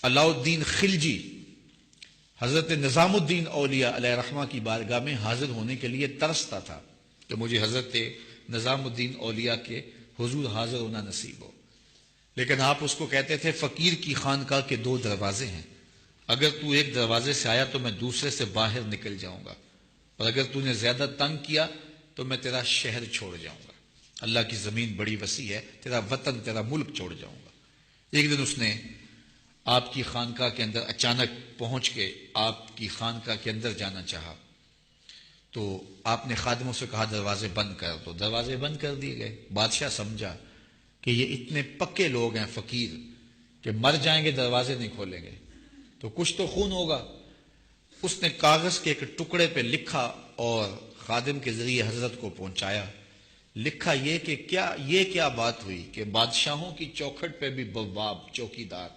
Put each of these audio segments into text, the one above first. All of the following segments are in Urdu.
علاء الدین خلجی حضرت نظام الدین اولیاء علیہ رحمہ کی بارگاہ میں حاضر ہونے کے لیے ترستا تھا کہ مجھے حضرت نظام الدین اولیاء کے حضور حاضر ہونا نصیب ہو، لیکن آپ اس کو کہتے تھے فقیر کی خانقاہ کے 2 دروازے ہیں، اگر تو ایک دروازے سے آیا تو میں دوسرے سے باہر نکل جاؤں گا، اور اگر تو نے زیادہ تنگ کیا تو میں تیرا شہر چھوڑ جاؤں گا، اللہ کی زمین بڑی وسیع ہے، تیرا وطن تیرا ملک چھوڑ جاؤں گا۔ ایک دن اس نے آپ کی خانقاہ کے اندر اچانک پہنچ کے آپ کی خانقاہ کے اندر جانا چاہا، تو آپ نے خادموں سے کہا دروازے بند کر دو، دروازے بند کر دیے گئے۔ بادشاہ سمجھا کہ یہ اتنے پکے لوگ ہیں فقیر کہ مر جائیں گے دروازے نہیں کھولیں گے تو کچھ تو خون ہوگا۔ اس نے کاغذ کے ایک ٹکڑے پہ لکھا اور خادم کے ذریعے حضرت کو پہنچایا۔ لکھا یہ کہ کیا بات ہوئی کہ بادشاہوں کی چوکھٹ پہ بھی بواب چوکیدار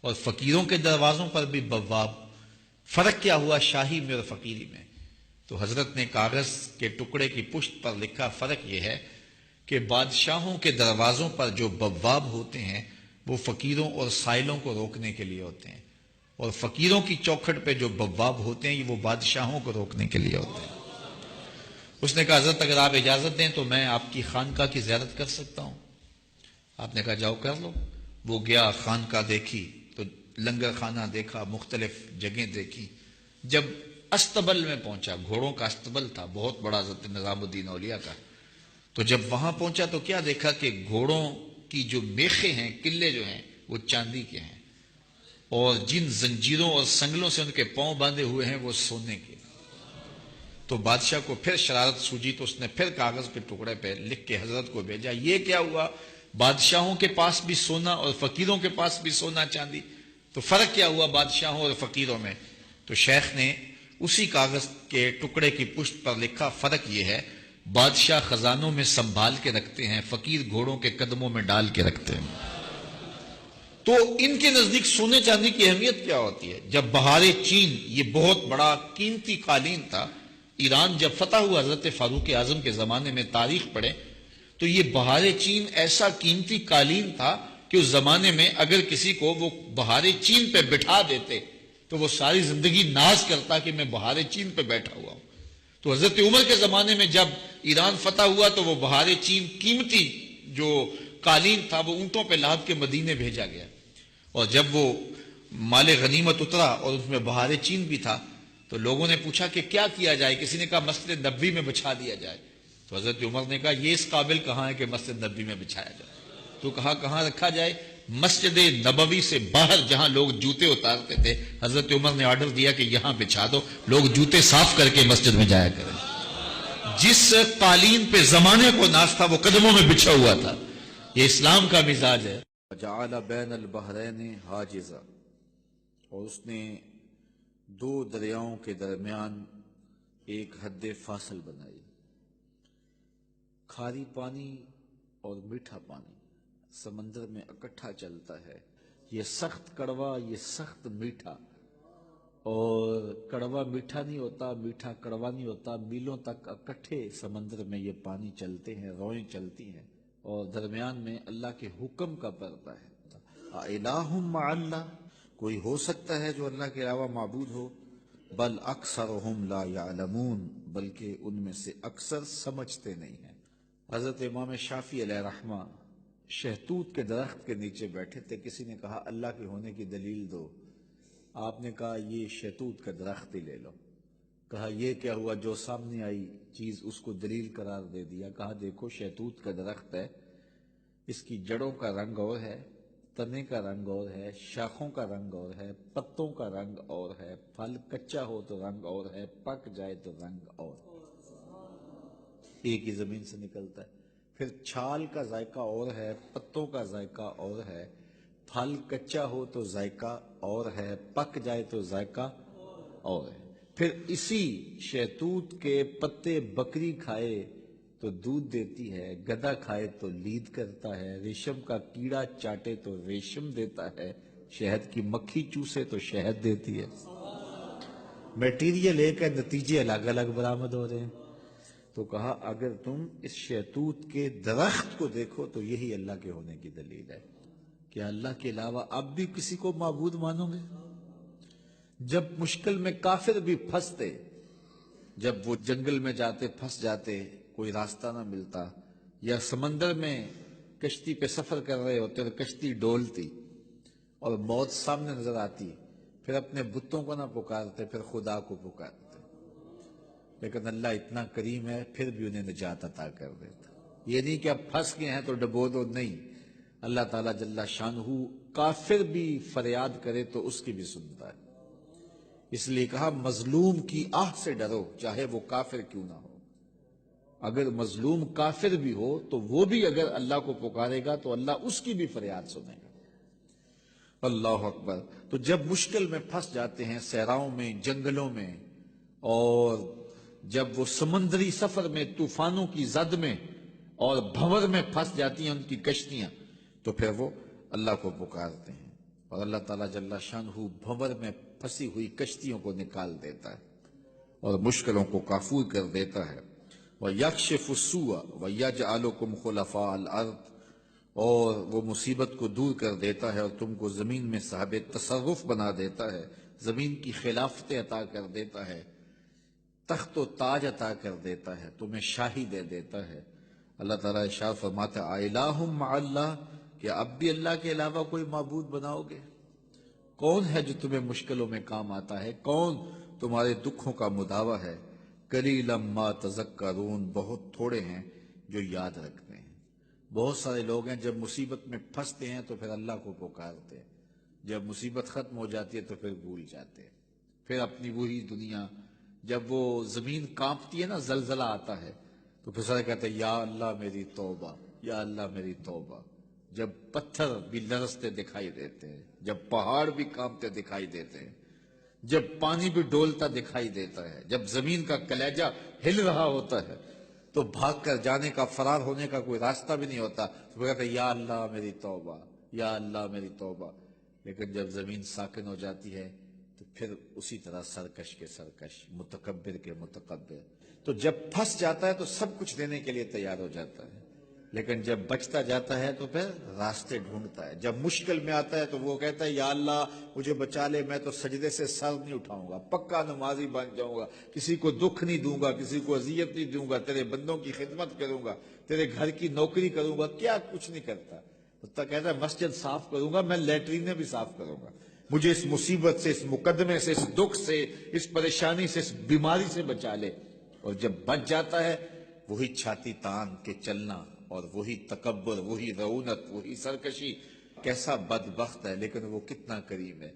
اور فقیروں کے دروازوں پر بھی بواب، فرق کیا ہوا شاہی میں اور فقیری میں؟ تو حضرت نے کاغذ کے ٹکڑے کی پشت پر لکھا فرق یہ ہے کہ بادشاہوں کے دروازوں پر جو بواب ہوتے ہیں وہ فقیروں اور سائلوں کو روکنے کے لیے ہوتے ہیں، اور فقیروں کی چوکھٹ پہ جو بواب ہوتے ہیں وہ بادشاہوں کو روکنے کے لیے ہوتے ہیں۔ اس نے کہا حضرت اگر آپ اجازت دیں تو میں آپ کی خانقاہ کی زیارت کر سکتا ہوں؟ آپ نے کہا جاؤ کر لو۔ وہ گیا، خانقاہ دیکھی تو لنگر خانہ دیکھا، مختلف جگہیں دیکھی۔ جب استبل میں پہنچا، گھوڑوں کا استبل تھا بہت بڑا حضرت نظام الدین اولیاء کا، تو جب وہاں پہنچا تو کیا دیکھا کہ گھوڑوں کی جو میخیں ہیں، قلعے جو ہیں وہ چاندی کے ہیں، اور جن زنجیروں اور سنگلوں سے ان کے پاؤں باندھے ہوئے ہیں وہ سونے کے۔ تو بادشاہ کو پھر شرارت سوجی تو اس نے پھر کاغذ کے ٹکڑے پہ لکھ کے حضرت کو بھیجا، یہ کیا ہوا؟ بادشاہوں کے پاس بھی سونا اور فقیروں کے پاس بھی سونا چاندی، تو فرق کیا ہوا بادشاہوں اور فقیروں میں؟ تو شیخ نے اسی کاغذ کے ٹکڑے کی پشت پر لکھا فرق یہ ہے بادشاہ خزانوں میں سنبھال کے رکھتے ہیں، فقیر گھوڑوں کے قدموں میں ڈال کے رکھتے ہیں۔ تو ان کے نزدیک سونے چاندی کی اہمیت کیا ہوتی ہے؟ جب بہار چین، یہ بہت بڑا قیمتی قالین تھا، ایران جب فتح ہوا حضرت فاروق اعظم کے زمانے میں، تاریخ پڑھیں تو یہ بہار چین ایسا قیمتی قالین تھا کہ اس زمانے میں اگر کسی کو وہ بہار چین پہ بٹھا دیتے تو وہ ساری زندگی ناز کرتا کہ میں بہار چین پہ بیٹھا ہوا ہوں۔ تو حضرت عمر کے زمانے میں جب ایران فتح ہوا تو وہ بہار چین قیمتی جو قالین تھا وہ اونٹوں پہ لاد کے مدینے بھیجا گیا، اور جب وہ مال غنیمت اترا اور اس میں بہار چین بھی تھا تو لوگوں نے پوچھا کہ کیا کیا جائے؟ کسی نے کہا مسجد نبوی میں بچھا دیا جائے۔ تو حضرت عمر نے کہا یہ اس قابل کہاں ہے کہ مسجد نبوی میں بچھایا جائے؟ تو کہا کہاں رکھا جائے؟ مسجد نبوی سے باہر جہاں لوگ جوتے اتارتے تھے، حضرت عمر نے آرڈر دیا کہ یہاں بچھا دو، لوگ جوتے صاف کر کے مسجد میں جایا کریں۔ جس قالین پہ زمانے کو ناز تھا وہ قدموں میں بچھا ہوا تھا۔ یہ اسلام کا مزاج ہے۔ وَجَعَلَ بَيْنَ الْبَحْرَيْنِ حَاجِزًا، اور اس نے 2 دریاؤں کے درمیان ایک حد فاصل بنائی۔ کھاری پانی اور میٹھا پانی سمندر میں اکٹھا چلتا ہے، یہ سخت کڑوا، یہ سخت میٹھا، اور کڑوا میٹھا نہیں ہوتا، میٹھا کڑوا نہیں ہوتا، میلوں تک اکٹھے سمندر میں یہ پانی چلتے ہیں، روئیں چلتی ہیں، اور درمیان میں اللہ کے حکم کا پردہ ہے۔ اِلَٰهٌ مَّعَ اللَّهِ، کوئی ہو سکتا ہے جو اللہ کے علاوہ معبود ہو؟ بل اکثرهم لا يعلمون، بلکہ ان میں سے اکثر سمجھتے نہیں ہیں۔ حضرت امام شافعی علیہ رحمہ شہتوت کے درخت کے نیچے بیٹھے تھے، کسی نے کہا اللہ کے ہونے کی دلیل دو۔ آپ نے کہا یہ شہتوت کا درخت ہی لے لو۔ کہا یہ کیا ہوا؟ جو سامنے آئی چیز اس کو دلیل قرار دے دیا۔ کہا دیکھو شہتوت کا درخت ہے، اس کی جڑوں کا رنگ اور ہے، تنے کا رنگ اور ہے، شاخوں کا رنگ اور ہے، پتوں کا رنگ اور ہے، پھل کچا ہو تو رنگ اور ہے، پک جائے تو رنگ اور ہے، ایک ہی زمین سے نکلتا ہے۔ پھر چھال کا ذائقہ اور ہے، پتوں کا ذائقہ اور ہے، پھل کچا ہو تو ذائقہ اور ہے، پک جائے تو ذائقہ اور ہے۔ پھر اسی شہتوت کے پتے بکری کھائے تو دودھ دیتی ہے، گدھا کھائے تو لید کرتا ہے، ریشم کا کیڑا چاٹے تو ریشم دیتا ہے، شہد کی مکھی چوسے تو شہد دیتی ہے۔ میٹیریل ایک ہے، نتیجے الگ الگ برآمد ہو رہے ہیں۔ تو کہا اگر تم اس شہتوت کے درخت کو دیکھو تو یہی اللہ کے ہونے کی دلیل ہے کہ اللہ کے علاوہ اب بھی کسی کو معبود مانو گے؟ جب مشکل میں کافر بھی پھنستے، جب وہ جنگل میں جاتے پھنس جاتے، کوئی راستہ نہ ملتا، یا سمندر میں کشتی پہ سفر کر رہے ہوتے اور کشتی ڈولتی اور موت سامنے نظر آتی، پھر اپنے بتوں کو نہ پکارتے، پھر خدا کو پکارتے، لیکن اللہ اتنا کریم ہے پھر بھی انہیں نجات عطا کر دیتا۔ یہ نہیں کہ اب پھنس گئے ہیں تو ڈبو دو، نہیں، اللہ تعالیٰ جل شانہ کافر بھی فریاد کرے تو اس کی بھی سنتا ہے۔ اس لیے کہا مظلوم کی آہ سے ڈرو، چاہے وہ کافر کیوں نہ ہو۔ اگر مظلوم کافر بھی ہو تو وہ بھی اگر اللہ کو پکارے گا تو اللہ اس کی بھی فریاد سنے گا۔ اللہ اکبر۔ تو جب مشکل میں پھنس جاتے ہیں، صحراؤں میں، جنگلوں میں، اور جب وہ سمندری سفر میں طوفانوں کی زد میں اور بھنور میں پھنس جاتی ہیں ان کی کشتیاں، تو پھر وہ اللہ کو پکارتے ہیں اور اللہ تعالیٰ جل شانہ بھنور میں پھنسی ہوئی کشتیوں کو نکال دیتا ہے اور مشکلوں کو کافور کر دیتا ہے۔ وَيَكْشِفُ السُّوءَ وَيَجْعَلُكُمْ خُلَفَاءَ الْأَرْضِ، اور وہ مصیبت کو دور کر دیتا ہے اور تم کو زمین میں صاحب تصرف بنا دیتا ہے، زمین کی خلافتیں عطا کر دیتا ہے، تخت و تاج عطا کر دیتا ہے، تمہیں شاہی دے دیتا ہے۔ اللہ تعالیٰ ارشاد فرماتا ہے اِلٰہٌ مع اللہ، کہ اب بھی اللہ کے علاوہ کوئی معبود بناؤ گے؟ کون ہے جو تمہیں مشکلوں میں کام آتا ہے؟ کون تمہارے دکھوں کا مداوا ہے؟ قلیلا ما تذکرون، بہت تھوڑے ہیں جو یاد رکھتے ہیں۔ بہت سارے لوگ ہیں جب مصیبت میں پھنستے ہیں تو پھر اللہ کو پکارتے ہیں، جب مصیبت ختم ہو جاتی ہے تو پھر بھول جاتے ہیں، پھر اپنی وہی دنیا۔ جب وہ زمین کانپتی ہے نا، زلزلہ آتا ہے، تو پھر سارے کہتے ہیں یا اللہ میری توبہ، یا اللہ میری توبہ۔ جب پتھر بھی لرزتے دکھائی دیتے ہیں، جب پہاڑ بھی کانپتے دکھائی دیتے ہیں، جب پانی بھی ڈولتا دکھائی دیتا ہے، جب زمین کا کلیجہ ہل رہا ہوتا ہے، تو بھاگ کر جانے کا، فرار ہونے کا کوئی راستہ بھی نہیں ہوتا، تو وہ کہتے ہیں یا اللہ میری توبہ، یا اللہ میری توبہ۔ لیکن جب زمین ساکن ہو جاتی ہے تو پھر اسی طرح سرکش کے سرکش، متکبر کے متکبر۔ تو جب پھنس جاتا ہے تو سب کچھ دینے کے لیے تیار ہو جاتا ہے، لیکن جب بچتا جاتا ہے تو پھر راستے ڈھونڈتا ہے۔ جب مشکل میں آتا ہے تو وہ کہتا ہے یا اللہ مجھے بچا لے، میں تو سجدے سے سر نہیں اٹھاؤں گا، پکا نمازی بن جاؤں گا، کسی کو دکھ نہیں دوں گا، کسی کو اذیت نہیں دوں گا، تیرے بندوں کی خدمت کروں گا، تیرے گھر کی نوکری کروں گا۔ کیا کچھ نہیں کرتا، تو کہتا ہے مسجد صاف کروں گا، میں لیٹرینیں بھی صاف کروں گا، مجھے اس مصیبت سے، اس مقدمے سے، اس دکھ سے، اس پریشانی سے، اس بیماری سے بچا لے۔ اور جب بچ جاتا ہے وہی چھاتی تان کے چلنا، اور وہی تکبر، وہی رعونت، وہی سرکشی۔ کیسا بدبخت ہے، لیکن وہ کتنا کریم ہے۔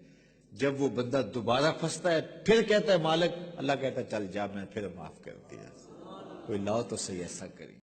جب وہ بندہ دوبارہ پھنستا ہے پھر کہتا ہے مالک، اللہ کہتا ہے چل جا، میں پھر معاف کر دیا۔ کوئی لاؤ تو صحیح ایسا کریم۔